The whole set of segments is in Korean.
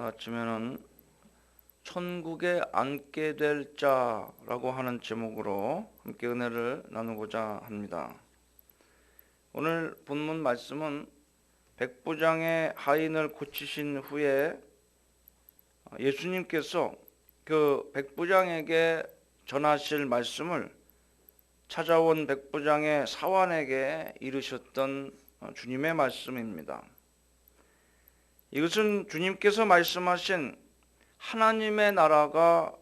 아침에는 천국에 앉게 될 자라고 하는 제목으로 함께 은혜를 나누고자 합니다. 오늘 본문 말씀은 백부장의 하인을 고치신 후에 예수님께서 그 백부장에게 전하실 말씀을 찾아온 백부장의 사환에게 이르셨던 주님의 말씀입니다. 이것은 주님께서 말씀하신 하나님의 나라가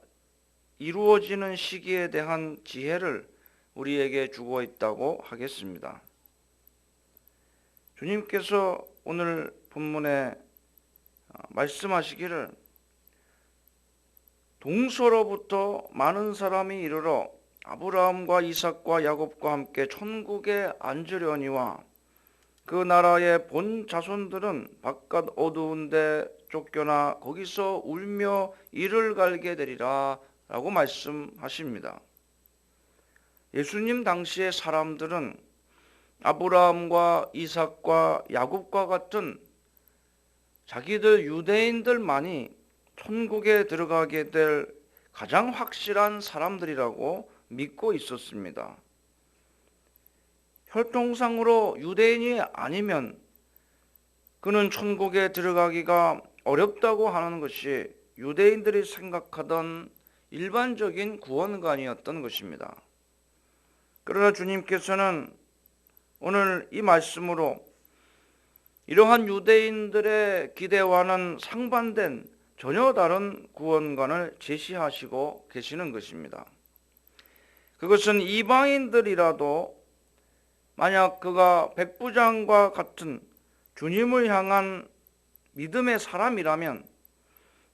이루어지는 시기에 대한 지혜를 우리에게 주고 있다고 하겠습니다. 주님께서 오늘 본문에 말씀하시기를 동서로부터 많은 사람이 이르러 아브라함과 이삭과 야곱과 함께 천국에 앉으려니와 그 나라의 본 자손들은 바깥 어두운 데 쫓겨나 거기서 울며 이를 갈게 되리라 라고 말씀하십니다. 예수님 당시의 사람들은 아브라함과 이삭과 야곱과 같은 자기들 유대인들만이 천국에 들어가게 될 가장 확실한 사람들이라고 믿고 있었습니다. 혈통상으로 유대인이 아니면 그는 천국에 들어가기가 어렵다고 하는 것이 유대인들이 생각하던 일반적인 구원관이었던 것입니다. 그러나 주님께서는 오늘 이 말씀으로 이러한 유대인들의 기대와는 상반된 전혀 다른 구원관을 제시하시고 계시는 것입니다. 그것은 이방인들이라도 만약 그가 백부장과 같은 주님을 향한 믿음의 사람이라면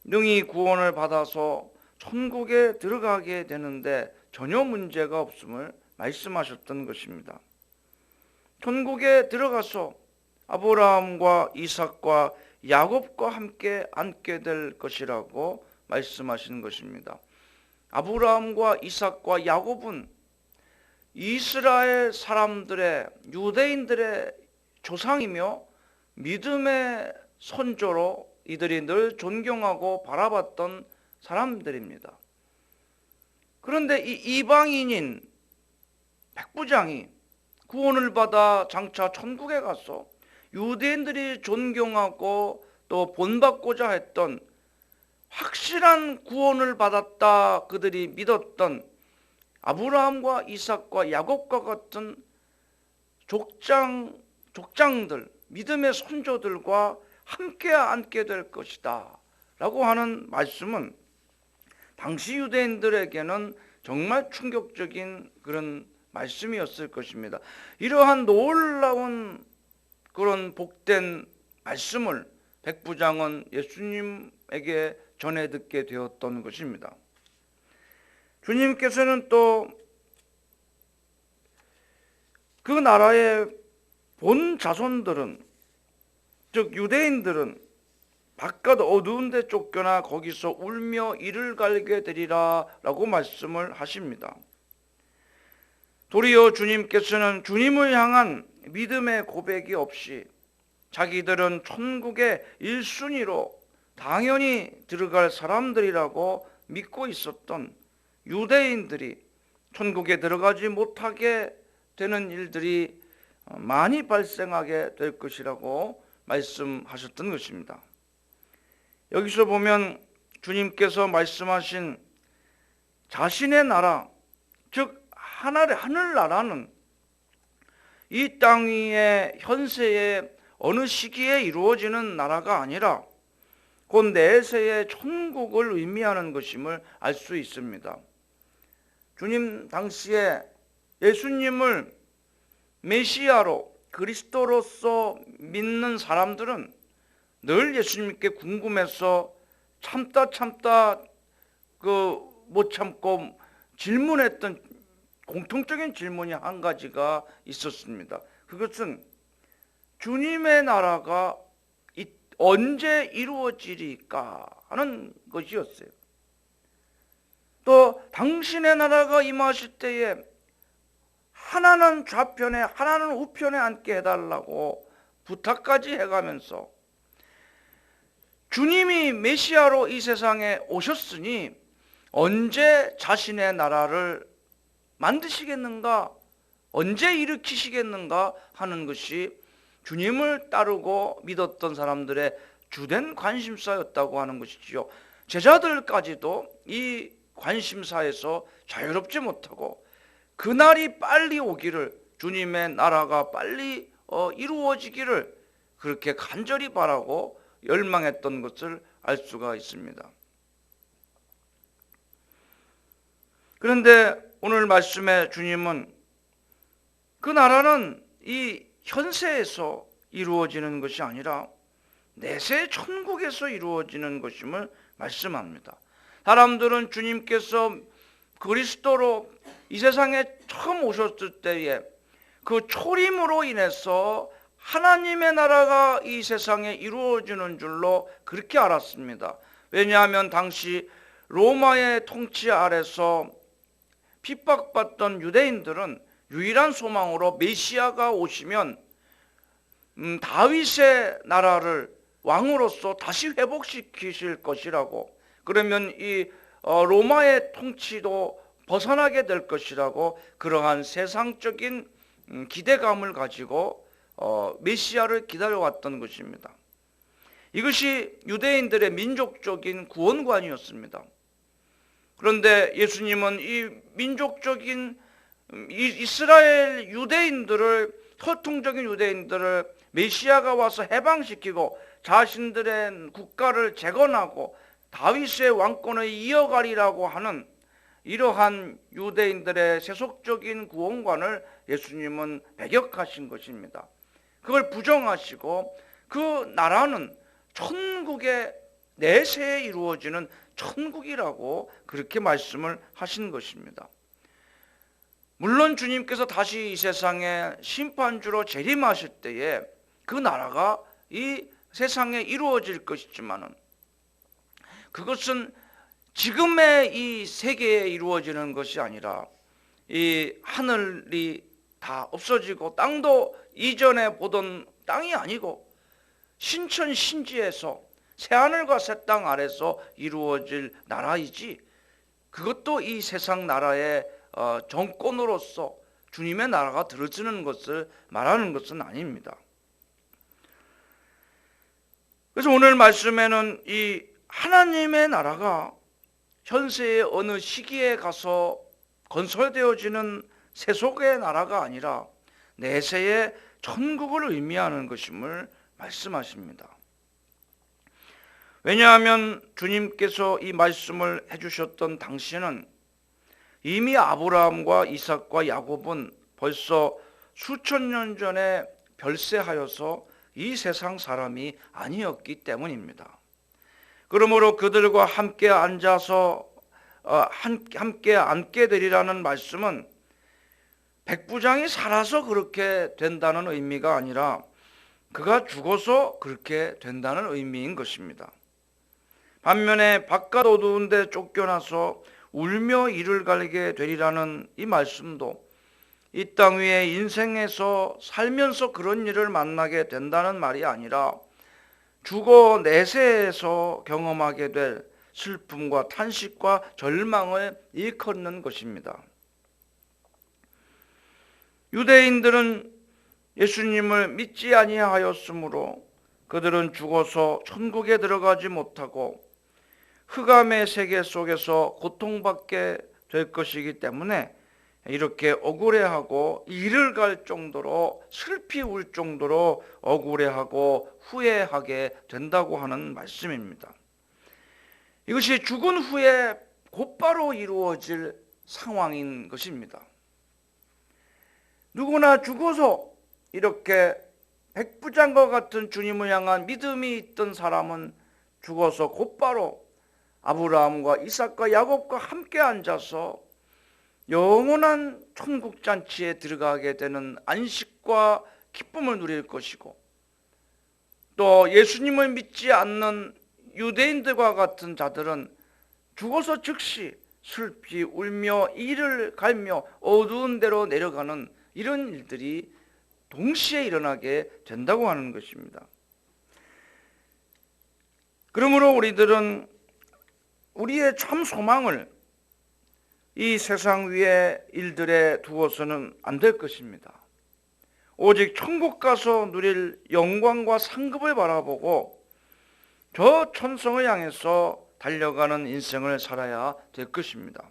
능히 구원을 받아서 천국에 들어가게 되는데 전혀 문제가 없음을 말씀하셨던 것입니다. 천국에 들어가서 아브라함과 이삭과 야곱과 함께 앉게 될 것이라고 말씀하신 것입니다. 아브라함과 이삭과 야곱은 이스라엘 사람들의 유대인들의 조상이며 믿음의 선조로 이들이 늘 존경하고 바라봤던 사람들입니다. 그런데 이 이방인인 백부장이 구원을 받아 장차 천국에 가서 유대인들이 존경하고 또 본받고자 했던 확실한 구원을 받았다 그들이 믿었던 아브라함과 이삭과 야곱과 같은 족장들, 믿음의 선조들과 함께 앉게 될 것이다 라고 하는 말씀은 당시 유대인들에게는 정말 충격적인 그런 말씀이었을 것입니다. 이러한 놀라운 그런 복된 말씀을 백부장은 예수님에게 전해 듣게 되었던 것입니다. 주님께서는 또 그 나라의 본 자손들은, 즉 유대인들은 바깥 어두운 데 쫓겨나 거기서 울며 이를 갈게 되리라 라고 말씀을 하십니다. 도리어 주님께서는 주님을 향한 믿음의 고백이 없이 자기들은 천국의 1순위로 당연히 들어갈 사람들이라고 믿고 있었던 유대인들이 천국에 들어가지 못하게 되는 일들이 많이 발생하게 될 것이라고 말씀하셨던 것입니다. 여기서 보면 주님께서 말씀하신 자신의 나라, 즉 하늘나라는 이 땅 위의 현세의 어느 시기에 이루어지는 나라가 아니라 곧 내세의 천국을 의미하는 것임을 알 수 있습니다. 주님 당시에 예수님을 메시아로 그리스도로서 믿는 사람들은 늘 예수님께 궁금해서 참다 못 참고 질문했던 공통적인 질문이 한 가지가 있었습니다. 그것은 주님의 나라가 언제 이루어지리까 하는 것이었어요. 또 당신의 나라가 임하실 때에 하나는 좌편에 하나는 우편에 앉게 해달라고 부탁까지 해가면서 주님이 메시아로 이 세상에 오셨으니 언제 자신의 나라를 만드시겠는가, 언제 일으키시겠는가 하는 것이 주님을 따르고 믿었던 사람들의 주된 관심사였다고 하는 것이지요. 제자들까지도 이 관심사에서 자유롭지 못하고 그날이 빨리 오기를, 주님의 나라가 빨리 이루어지기를 그렇게 간절히 바라고 열망했던 것을 알 수가 있습니다. 그런데 오늘 말씀에 주님은 그 나라는 이 현세에서 이루어지는 것이 아니라 내세 천국에서 이루어지는 것임을 말씀합니다. 사람들은 주님께서 그리스도로 이 세상에 처음 오셨을 때에 그 초림으로 인해서 하나님의 나라가 이 세상에 이루어지는 줄로 그렇게 알았습니다. 왜냐하면 당시 로마의 통치 아래서 핍박받던 유대인들은 유일한 소망으로 메시아가 오시면 다윗의 나라를 왕으로서 다시 회복시키실 것이라고, 그러면 이 로마의 통치도 벗어나게 될 것이라고, 그러한 세상적인 기대감을 가지고 메시아를 기다려왔던 것입니다. 이것이 유대인들의 민족적인 구원관이었습니다. 그런데 예수님은 이 민족적인 이스라엘 유대인들을, 혈통적인 유대인들을 메시아가 와서 해방시키고 자신들의 국가를 재건하고 다윗의 왕권을 이어가리라고 하는 이러한 유대인들의 세속적인 구원관을 예수님은 배격하신 것입니다. 그걸 부정하시고 그 나라는 천국의 내세에 이루어지는 천국이라고 그렇게 말씀을 하신 것입니다. 물론 주님께서 다시 이 세상에 심판주로 재림하실 때에 그 나라가 이 세상에 이루어질 것이지만은 그것은 지금의 이 세계에 이루어지는 것이 아니라 이 하늘이 다 없어지고 땅도 이전에 보던 땅이 아니고 신천 신지에서 새하늘과 새 땅 아래서 이루어질 나라이지, 그것도 이 세상 나라의 정권으로서 주님의 나라가 들어지는 것을 말하는 것은 아닙니다. 그래서 오늘 말씀에는 이 하나님의 나라가 현세의 어느 시기에 가서 건설되어지는 세속의 나라가 아니라 내세의 천국을 의미하는 것임을 말씀하십니다. 왜냐하면 주님께서 이 말씀을 해주셨던 당시에는 이미 아브라함과 이삭과 야곱은 벌써 수천 년 전에 별세하여서 이 세상 사람이 아니었기 때문입니다. 그러므로 그들과 함께 앉아서 함께 앉게 되리라는 말씀은 백부장이 살아서 그렇게 된다는 의미가 아니라 그가 죽어서 그렇게 된다는 의미인 것입니다. 반면에 바깥 어두운 데 쫓겨나서 울며 이를 갈게 되리라는 이 말씀도 이 땅 위에 인생에서 살면서 그런 일을 만나게 된다는 말이 아니라 죽어 내세에서 경험하게 될 슬픔과 탄식과 절망을 일컫는 것입니다. 유대인들은 예수님을 믿지 아니하였으므로 그들은 죽어서 천국에 들어가지 못하고 흑암의 세계 속에서 고통받게 될 것이기 때문에 이렇게 억울해하고 이를 갈 정도로 슬피 울 정도로 억울해하고 후회하게 된다고 하는 말씀입니다. 이것이 죽은 후에 곧바로 이루어질 상황인 것입니다. 누구나 죽어서 이렇게 백부장과 같은 주님을 향한 믿음이 있던 사람은 죽어서 곧바로 아브라함과 이삭과 야곱과 함께 앉아서 영원한 천국잔치에 들어가게 되는 안식과 기쁨을 누릴 것이고, 또 예수님을 믿지 않는 유대인들과 같은 자들은 죽어서 즉시 슬피 울며 이를 갈며 어두운 데로 내려가는 이런 일들이 동시에 일어나게 된다고 하는 것입니다. 그러므로 우리들은 우리의 참 소망을 이 세상 위의 일들에 두어서는 안 될 것입니다. 오직 천국 가서 누릴 영광과 상급을 바라보고 저 천성을 향해서 달려가는 인생을 살아야 될 것입니다.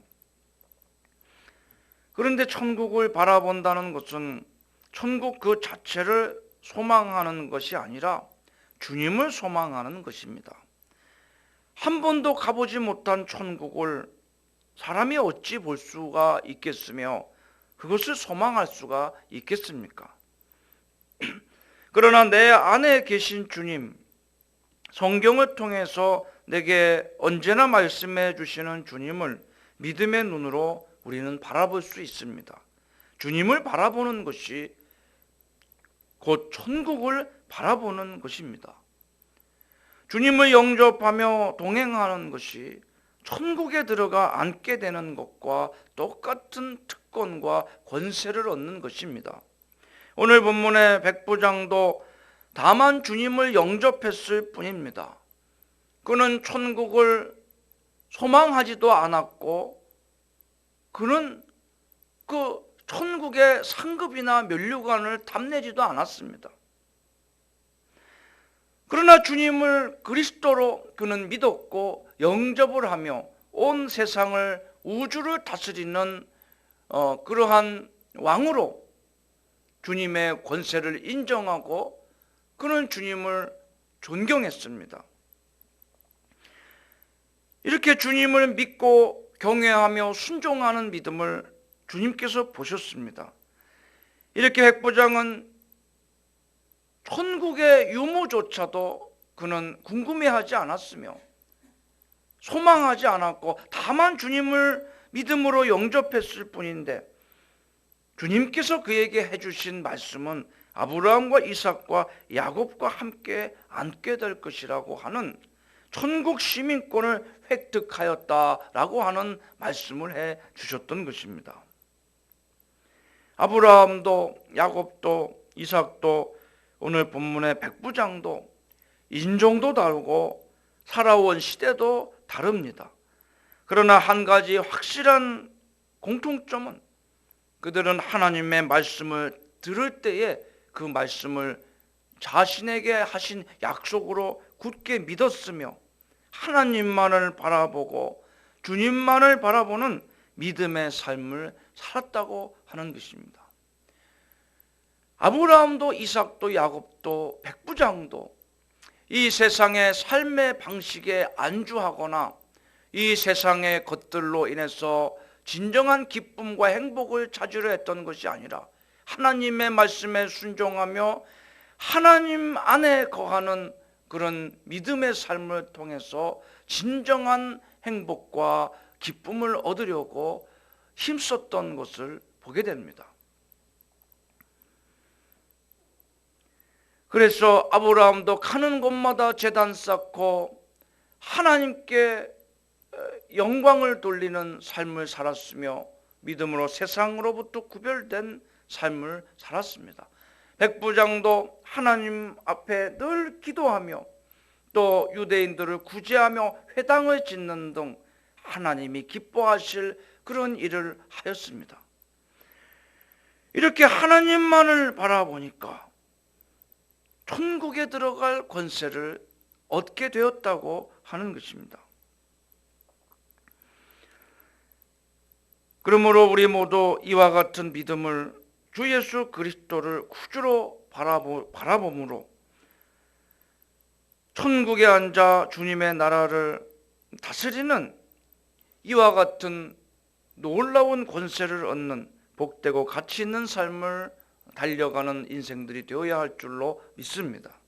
그런데 천국을 바라본다는 것은 천국 그 자체를 소망하는 것이 아니라 주님을 소망하는 것입니다. 한 번도 가보지 못한 천국을 사람이 어찌 볼 수가 있겠으며 그것을 소망할 수가 있겠습니까? 그러나 내 안에 계신 주님, 성경을 통해서 내게 언제나 말씀해 주시는 주님을 믿음의 눈으로 우리는 바라볼 수 있습니다. 주님을 바라보는 것이 곧 천국을 바라보는 것입니다. 주님을 영접하며 동행하는 것이 천국에 들어가 앉게 되는 것과 똑같은 특권과 권세를 얻는 것입니다. 오늘 본문의 백부장도 다만 주님을 영접했을 뿐입니다. 그는 천국을 소망하지도 않았고 그는 그 천국의 상급이나 면류관을 탐내지도 않았습니다. 그러나 주님을 그리스도로 그는 믿었고 영접을 하며 온 세상을 우주를 다스리는 그러한 왕으로 주님의 권세를 인정하고 그는 주님을 존경했습니다. 이렇게 주님을 믿고 경외하며 순종하는 믿음을 주님께서 보셨습니다. 이렇게 백부장은 천국의 유무조차도 그는 궁금해하지 않았으며 소망하지 않았고 다만 주님을 믿음으로 영접했을 뿐인데 주님께서 그에게 해주신 말씀은 아브라함과 이삭과 야곱과 함께 앉게 될 것이라고 하는 천국 시민권을 획득하였다라고 하는 말씀을 해 주셨던 것입니다. 아브라함도 야곱도 이삭도 오늘 본문의 백부장도 인종도 다르고 살아온 시대도 다릅니다. 그러나 한 가지 확실한 공통점은 그들은 하나님의 말씀을 들을 때에 그 말씀을 자신에게 하신 약속으로 굳게 믿었으며 하나님만을 바라보고 주님만을 바라보는 믿음의 삶을 살았다고 하는 것입니다. 아브라함도 이삭도 야곱도 백부장도 이 세상의 삶의 방식에 안주하거나 이 세상의 것들로 인해서 진정한 기쁨과 행복을 찾으려 했던 것이 아니라 하나님의 말씀에 순종하며 하나님 안에 거하는 그런 믿음의 삶을 통해서 진정한 행복과 기쁨을 얻으려고 힘썼던 것을 보게 됩니다. 그래서 아브라함도 가는 곳마다 제단 쌓고 하나님께 영광을 돌리는 삶을 살았으며 믿음으로 세상으로부터 구별된 삶을 살았습니다. 백부장도 하나님 앞에 늘 기도하며 또 유대인들을 구제하며 회당을 짓는 등 하나님이 기뻐하실 그런 일을 하였습니다. 이렇게 하나님만을 바라보니까 천국에 들어갈 권세를 얻게 되었다고 하는 것입니다. 그러므로 우리 모두 이와 같은 믿음을 주 예수 그리스도를 구주로 바라봄으로 천국에 앉아 주님의 나라를 다스리는 이와 같은 놀라운 권세를 얻는 복되고 가치 있는 삶을 달려가는 인생들이 되어야 할 줄로 믿습니다.